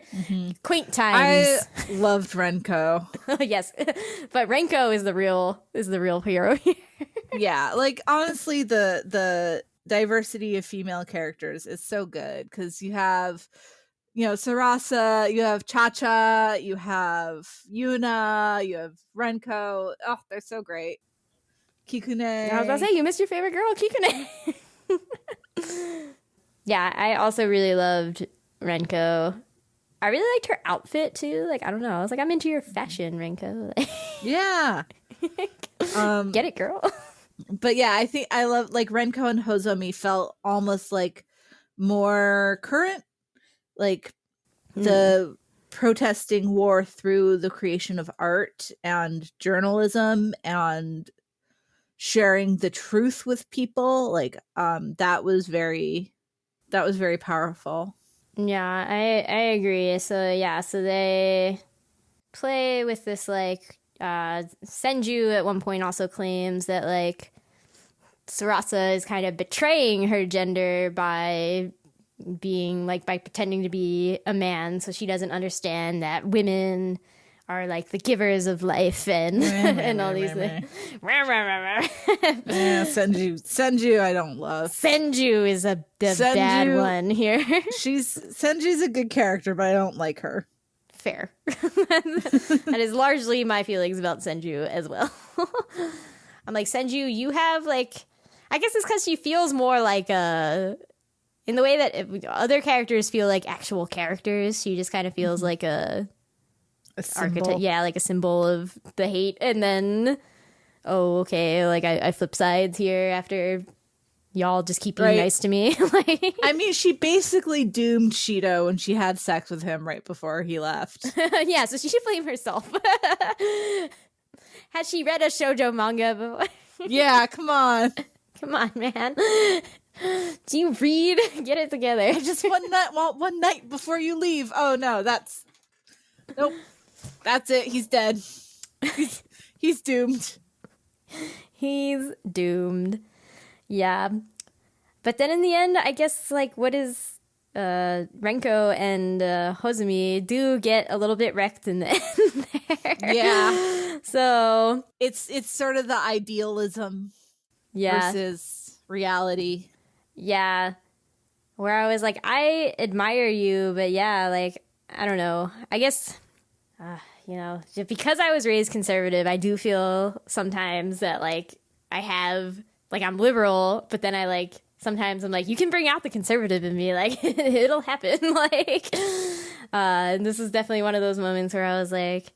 Quaint times. I loved Renko. Yes. But Renko is the real hero here. Yeah, like, honestly, the diversity of female characters is so good because you have, Sarasa, you have Cha-Cha, you have Yuna, you have Renko. Oh, they're so great. Kikune. I was gonna say, you missed your favorite girl, Kikune. Yeah, I also really loved Renko. I really liked her outfit too. Like, I don't know. I was like, I'm into your fashion, Renko. Yeah. Get it, girl. But yeah, I think I love, like, Renko and Hozomi felt almost like more current, like the protesting war through the creation of art and journalism and sharing the truth with people. Like, that was very powerful. Yeah, I agree. So they play with this, like, Senju at one point also claims that, like, Sarasa is kind of betraying her gender by pretending to be a man, so she doesn't understand that women are, like, the givers of life and and all these things. Yeah, Senju I don't love. Senju is the bad one here. Senju's a good character, but I don't like her. Fair. That is largely my feelings about Senju as well. I'm like, Senju, you have, like, I guess it's because she feels more like in the way that other characters feel like actual characters. She just kind of feels like a archetype, like a symbol of the hate. And then, oh, okay, like I flip sides here after y'all just keep being nice to me. Like, I mean, she basically doomed Shido when she had sex with him right before he left. Yeah, so she should blame herself. Has she read a shoujo manga before? Yeah, come on. Come on, man. Do you read? Get it together. Just one night before you leave. Oh no, nope. That's it. He's dead. He's doomed. He's doomed. Yeah. But then in the end, I guess, like, what is Renko and Hozumi do get a little bit wrecked in the end there. Yeah. So it's sort of the idealism versus reality. Yeah. Where I was like, I admire you, but yeah, like, I don't know. I guess, just because I was raised conservative, I do feel sometimes that, like, I have, like, I'm liberal, but then I, like, sometimes I'm like, you can bring out the conservative in me, like, it'll happen. Like, and this is definitely one of those moments where I was like,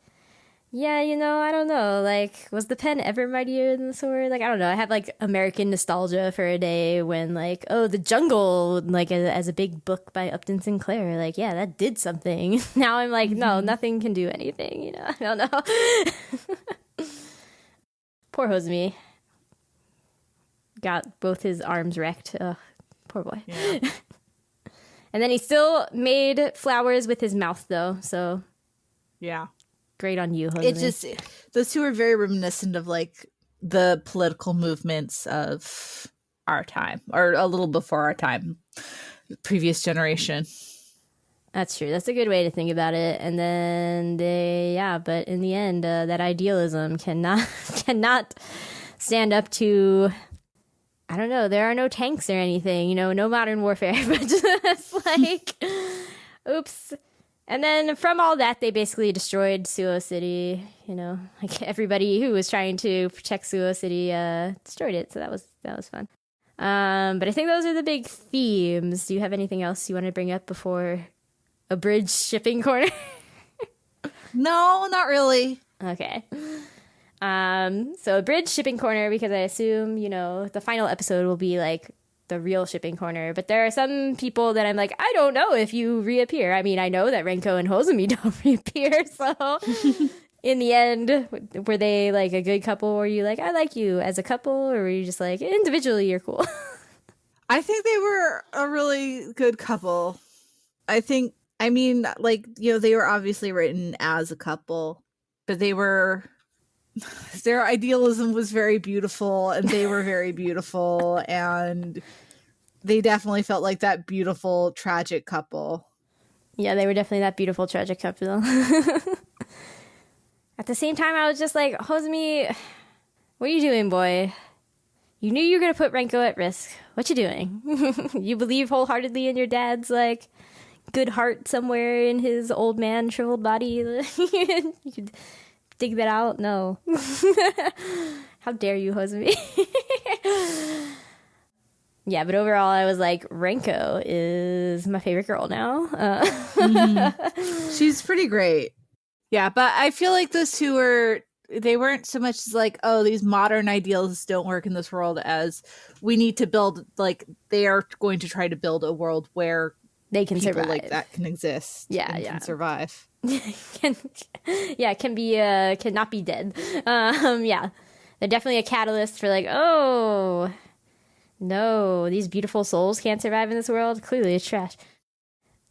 yeah, I don't know, like, was the pen ever mightier than the sword? Like, I don't know, I have, like, American nostalgia for a day when, like, oh, The Jungle, like, as a big book by Upton Sinclair, like, yeah, that did something. Now I'm like, no, nothing can do anything, I don't know. Poor Hozumi. Got both his arms wrecked. Poor boy. Yeah. And then he still made flowers with his mouth, though, so... Yeah. Great on you, Hozumi. It just, those two are very reminiscent of, like, the political movements of our time, or a little before our time, previous generation. That's true. That's a good way to think about it. And then but in the end, that idealism cannot cannot stand up to. I don't know. There are no tanks or anything. No modern warfare, but just like, oops. And then from all that, they basically destroyed Suo City. Like everybody who was trying to protect Suo City destroyed it. So that was fun. But I think those are the big themes. Do you have anything else you want to bring up before a bridge shipping corner? No, not really. Okay. So a bridge shipping corner, because I assume, the final episode will be like the real shipping corner. But there are some people that I'm like, I don't know if you reappear. I mean, I know that Renko and Hozumi don't reappear. So in the end, were they like a good couple? Were you like, I like you as a couple? Or were you just like, individually, you're cool? I think they were a really good couple. They were obviously written as a couple, but their idealism was very beautiful and they were very beautiful, and they definitely felt like that beautiful, tragic couple. Yeah, they were definitely that beautiful, tragic couple. At the same time, I was just like, Hozumi, what are you doing, boy? You knew you were going to put Renko at risk. What you doing? You believe wholeheartedly in your dad's, like, good heart somewhere in his old man shriveled body? You could dig that out? No. How dare you, Hozumi? Yeah, but overall, I was like, Renko is my favorite girl now. She's pretty great. Yeah, but I feel like those two they weren't so much as like, oh, these modern ideals don't work in this world, as we need to build, like, they are going to try to build a world where they can people survive. Like that can exist. Can survive. Cannot be dead. Yeah, they're definitely a catalyst for like, oh no, these beautiful souls can't survive in this world. Clearly, it's trash.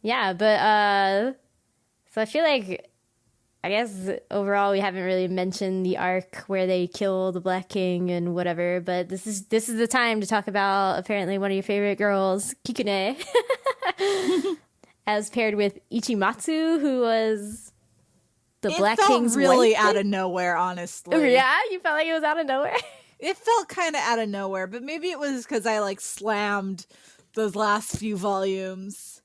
Yeah, but so I feel like, I guess overall we haven't really mentioned the arc where they kill the Black King and whatever. But this is the time to talk about apparently one of your favorite girls, Kikune. As paired with Ichimatsu, who was the Black King's really wife. Out of nowhere, honestly. Yeah, you felt like it was out of nowhere. It felt kind of out of nowhere, but maybe it was because I like slammed those last few volumes,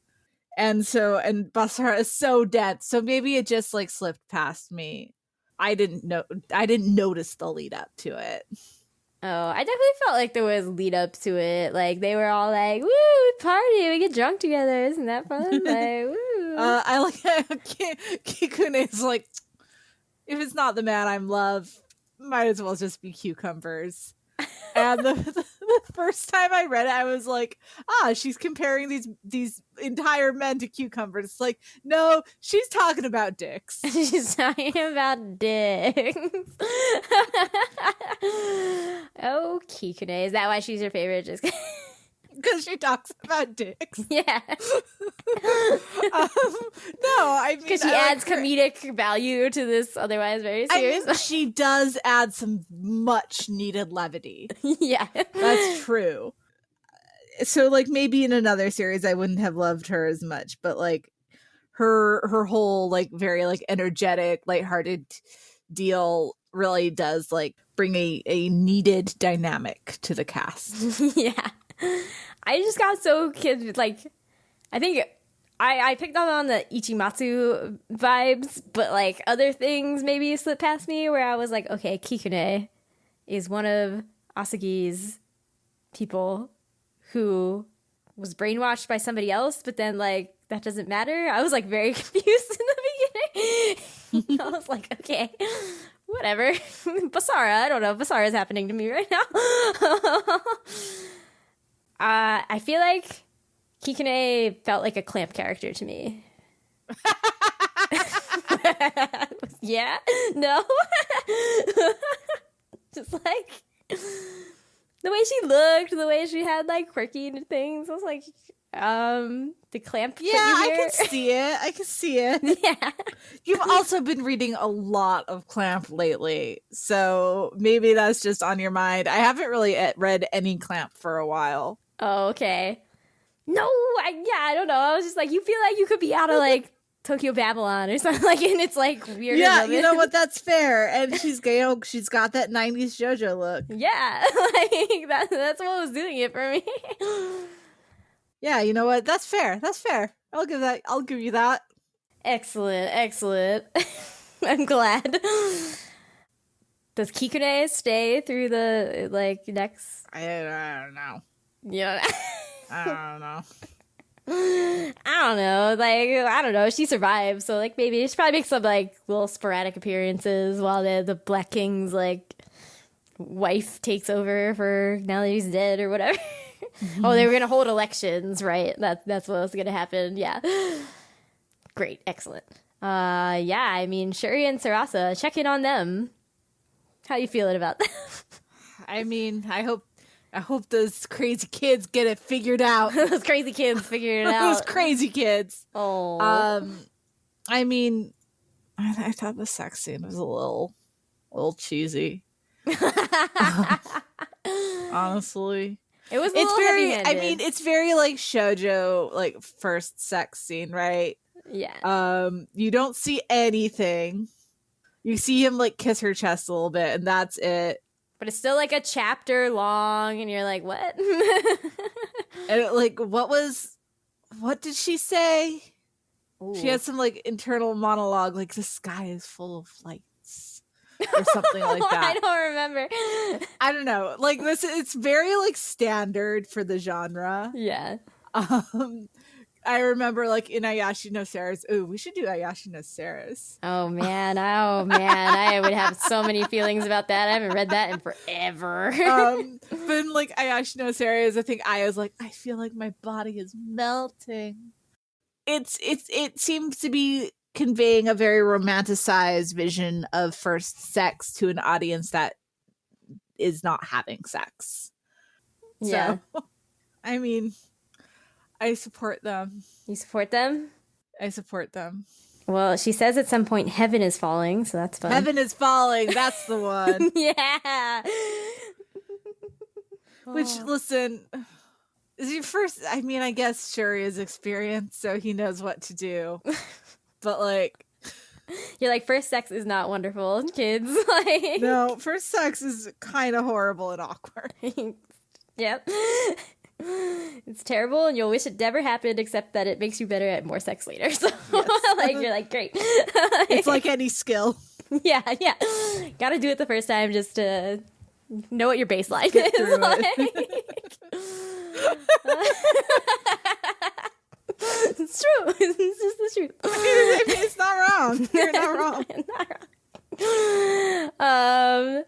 and Basara is so dense, so maybe it just like slipped past me. I didn't notice the lead up to it. Oh, I definitely felt like there was lead up to it. Like they were all like, "Woo, party! We get drunk together. Isn't that fun?" Like, woo. I like Kikune's like, if it's not the man I'm love, might as well just be cucumbers. And the first time I read it, I was like, she's comparing these entire men to cucumbers. It's like, no, she's talking about dicks. She's talking about dicks. Oh, Kikune. Is that why she's your favorite? Just because she talks about dicks. Yeah. No, I mean, because she adds comedic value to this otherwise very serious. I mean, she does add some much needed levity. Yeah, that's true. So, like, maybe in another series, I wouldn't have loved her as much, but like her whole like very like energetic, lighthearted deal really does like bring a needed dynamic to the cast. Yeah. I just got so like, I think I picked up on the Ichimatsu vibes, but like other things maybe slipped past me where I was like, okay, Kikune is one of Asagi's people who was brainwashed by somebody else, but then like that doesn't matter. I was like very confused in the beginning. I was like, okay, whatever. Basara, I don't know. Basara is happening to me right now. I feel like Kikune felt like a Clamp character to me. Yeah? No? Just like the way she looked, the way she had like quirky things. I was like, the Clamp. Yeah, I can see it. Yeah. You've also been reading a lot of Clamp lately, so maybe that's just on your mind. I haven't really read any Clamp for a while. Oh, okay. No, I don't know. I was just like, you feel like you could be out of like Tokyo Babylon or something like, and it's like weird. Yeah, you know what? That's fair. And she's she's got that '90s JoJo look. Yeah, like that's what was doing it for me. Yeah, you know what? That's fair. That's fair. I'll give you that. Excellent. I'm glad. Does Kikune stay through the like next? I don't know. Yeah. I don't know. I don't know. Like, I don't know. She survived, so like maybe she probably makes some like little sporadic appearances while the Black King's like wife takes over for now that he's dead or whatever. Oh, they were gonna hold elections, right? That's what was gonna happen. Yeah. Great, excellent. Yeah. I mean, Shuri and Sarasa, check in on them. How you feeling about that? I mean, I hope those crazy kids get it figured out. Those crazy kids figured it out. Those crazy kids. Oh. I mean, I thought the sex scene was a little cheesy. Honestly, it was. It's very. heavy-handed. I mean, it's very like shoujo, like first sex scene, right? Yeah. You don't see anything. You see him like kiss her chest a little bit, and that's it. But it's still like a chapter long, and you're like, what? And like, what did she say? Ooh. She had some like internal monologue, like the sky is full of lights, or something like that. I don't remember. I don't know. Like this, it's very like standard for the genre. Yeah. I remember like in Ayashi no Sara's. Ooh, we should do Ayashi no Sara's. Oh man. I would have so many feelings about that. I haven't read that in forever. But in like Ayashi no Sara's, I think Aya's like, I feel like my body is melting. It seems to be conveying a very romanticized vision of first sex to an audience that is not having sex. Yeah. So, I mean, I support them. You support them? I support them. Well, she says at some point heaven is falling, so that's fun. Heaven is falling. That's the one. Yeah. Which, listen, is your first. I mean, I guess Shuri is experienced, so he knows what to do. But like, you're like, first sex is not wonderful, kids. Like, no, first sex is kind of horrible and awkward. Yep. It's terrible, and you'll wish it never happened, except that it makes you better at more sex later. So, yes. Like, you're like, great. It's like any skill. Yeah. Gotta do it the first time just to know what your baseline Get is. through Like. It's true. It's just the truth. It's not wrong. You're not wrong. Not wrong.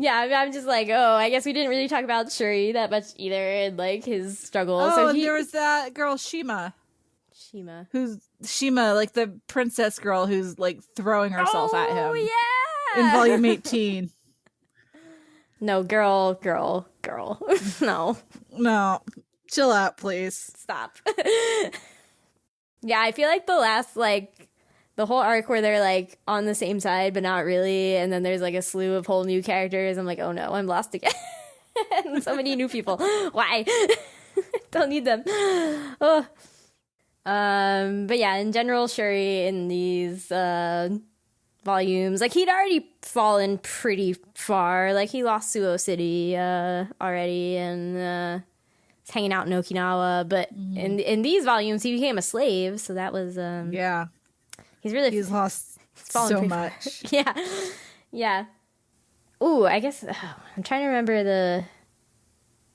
Yeah, I'm just like, oh, I guess we didn't really talk about Shuri that much either, and like his struggle. Oh, so and there was that girl Shima, who's like the princess girl who's like throwing herself at him. Oh yeah, in volume 18. No, girl. No, chill out, please. Stop. Yeah, I feel like the whole arc where they're like on the same side but not really, and then there's like a slew of whole new characters. I'm like, oh no, I'm lost again. So many new people. Why? Don't need them. Oh. But yeah, in general, Shuri in these volumes, like he'd already fallen pretty far. Like he lost Suo City already, and he's hanging out in Okinawa. But in these volumes, he became a slave, so that was yeah. He's lost so much. Yeah. Ooh, I guess I'm trying to remember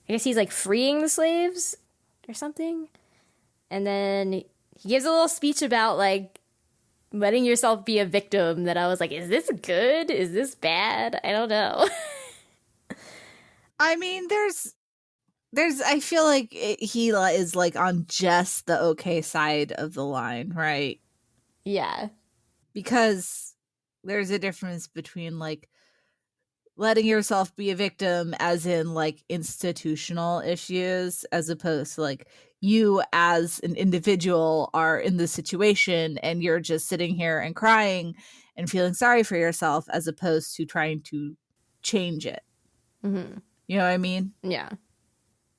I guess he's like freeing the slaves or something. And then he gives a little speech about like letting yourself be a victim that I was like, is this good? Is this bad? I don't know. I mean, there's I feel like he is like on just the okay side of the line, right? Yeah. Because there's a difference between like letting yourself be a victim as in like institutional issues, as opposed to like you as an individual are in the situation and you're just sitting here and crying and feeling sorry for yourself, as opposed to trying to change it. Mm-hmm. You know what I mean? Yeah.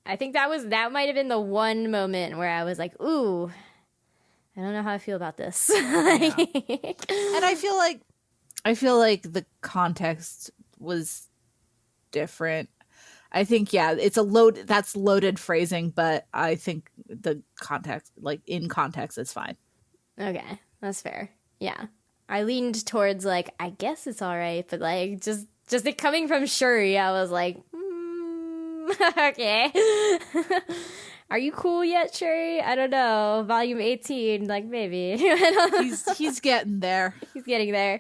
I think that might have been the one moment where I was like, ooh, I don't know how I feel about this. And I feel like the context was different. I think, yeah, that's loaded phrasing, but I think the context, like in context, is fine. Okay, that's fair. Yeah. I leaned towards like, I guess it's all right, but like just it coming from Shuri, I was like, okay. Are you cool yet, Shuri? I don't know. Volume 18, like maybe. He's getting there. He's getting there.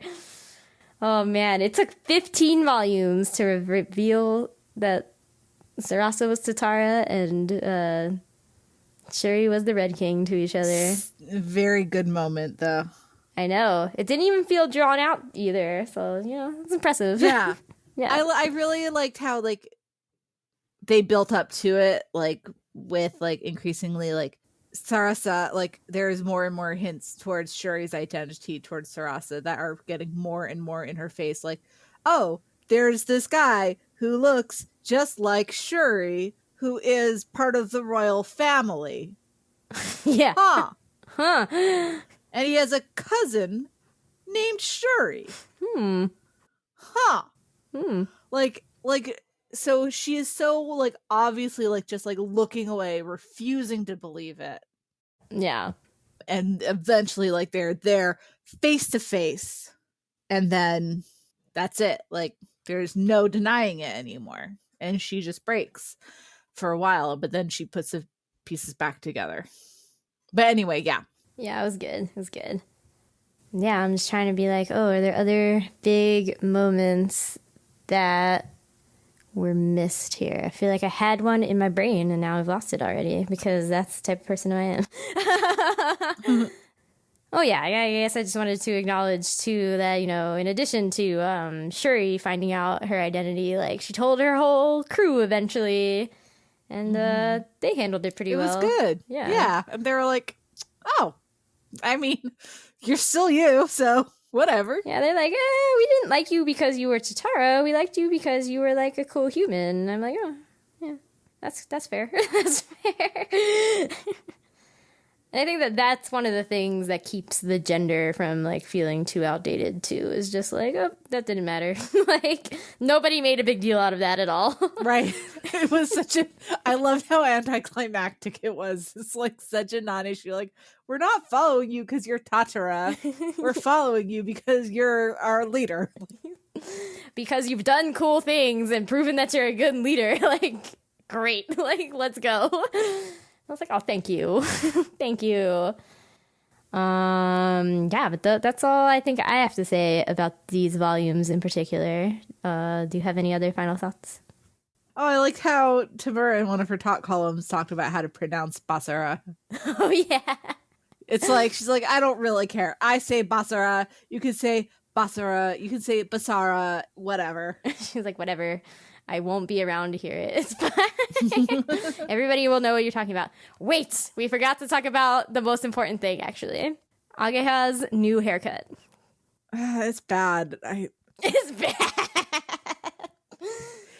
Oh man, it took 15 volumes to reveal that Sarasa was Tatara and Shuri was the Red King to each other. Very good moment, though. I know. It didn't even feel drawn out either, so, you know, it's impressive. Yeah. Yeah. I really liked how, like, they built up to it, like, with, like, increasingly, like, Sarasa, like, there's more and more hints towards Shuri's identity towards Sarasa that are getting more and more in her face. Like, oh, there's this guy who looks just like Shuri, who is part of the royal family. Yeah. Huh. And he has a cousin named Shuri. Huh. Like, so she is so, like, obviously, like, just, like, looking away, refusing to believe it. Yeah. And eventually, like, they're there face to face. And then that's it. Like, there's no denying it anymore. And she just breaks for a while, but then she puts the pieces back together. But anyway, yeah. Yeah, it was good. It was good. Yeah, I'm just trying to be like, oh, are there other big moments that were missed here? I feel like I had one in my brain and now I've lost it already because that's the type of person I am. Oh, yeah, I guess I just wanted to acknowledge, too, that, you know, in addition to Shuri finding out her identity, like, she told her whole crew eventually, and they handled it pretty well. It was good. Yeah. And they were like, oh, I mean, you're still you, so whatever. Yeah, they're like, we didn't like you because you were Tatara. We liked you because you were, like, a cool human. And I'm like, oh, yeah, that's fair. That's fair. And I think that's one of the things that keeps the gender from, like, feeling too outdated, too, is just like, oh, that didn't matter. Like, nobody made a big deal out of that at all. Right. It was I loved how anticlimactic it was. It's, like, such a non-issue. Like, we're not following you because you're Tatara. We're following you because you're our leader. Because you've done cool things and proven that you're a good leader. Like, great. Like, let's go. I was like, oh, thank you. Thank you. Yeah, but that's all I think I have to say about these volumes in particular. Do you have any other final thoughts? Oh, I liked how Tamura in one of her talk columns talked about how to pronounce Basara. Oh, yeah. It's like, she's like, I don't really care. I say Basara. You can say Basara. You can say Basara, whatever. She's like, whatever. I won't be around to hear it. It's fine. Everybody will know what you're talking about. Wait, we forgot to talk about the most important thing, actually. Ageha's new haircut. It's bad. It's bad.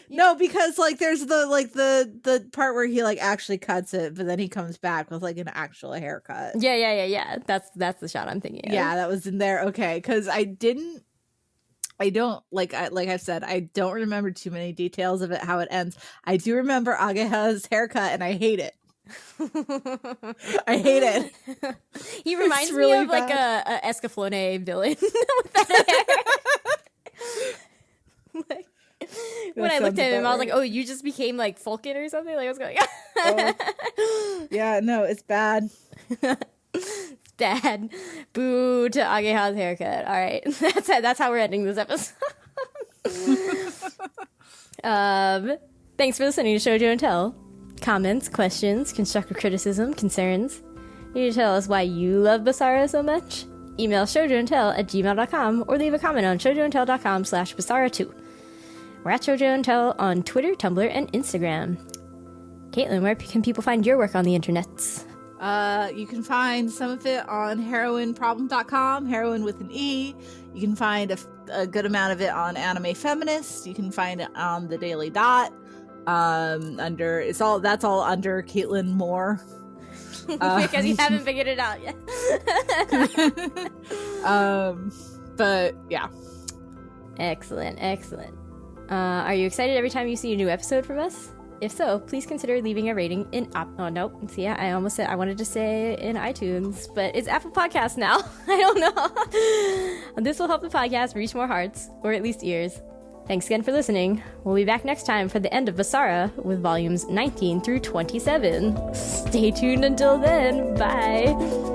No, because, like, there's the part where he, like, actually cuts it, but then he comes back with, like, an actual haircut. Yeah. That's the shot I'm thinking of. Yeah, that was in there. Okay, because I don't like I've said, I don't remember too many details of it, how it ends. I do remember Ageha's haircut, and I hate it. I hate it. He reminds me of bad. Like a Escaflowne villain with that hair. Like, when I looked at him, I was like, "Oh, you just became like Fulkin or something." Like, what's going on? Oh. Yeah, no, it's bad. Dad, boo to Ageha's haircut. All right, that's how we're ending this episode. Thanks for listening to Shojo and Tell. Comments, questions, constructive criticism, concerns. You need to tell us why you love Basara so much. Email shoujoandtell@gmail.com or leave a comment on shoujoandtell.com/Basara2. We're at Shojo and Tell on Twitter, Tumblr, and Instagram. Caitlin, where can people find your work on the internets? You can find some of it on heroineproblem.com, heroin with an E. You can find a good amount of it on Anime Feminist. You can find it on The Daily Dot. That's all under Caitlin Moore. Because you haven't figured it out yet. But yeah. Excellent. Are you excited every time you see a new episode from us? If so, please consider leaving a rating in I wanted to say in iTunes, but it's Apple Podcasts now. I don't know. This will help the podcast reach more hearts, or at least ears. Thanks again for listening. We'll be back next time for the end of Basara with volumes 19 through 27. Stay tuned until then. Bye.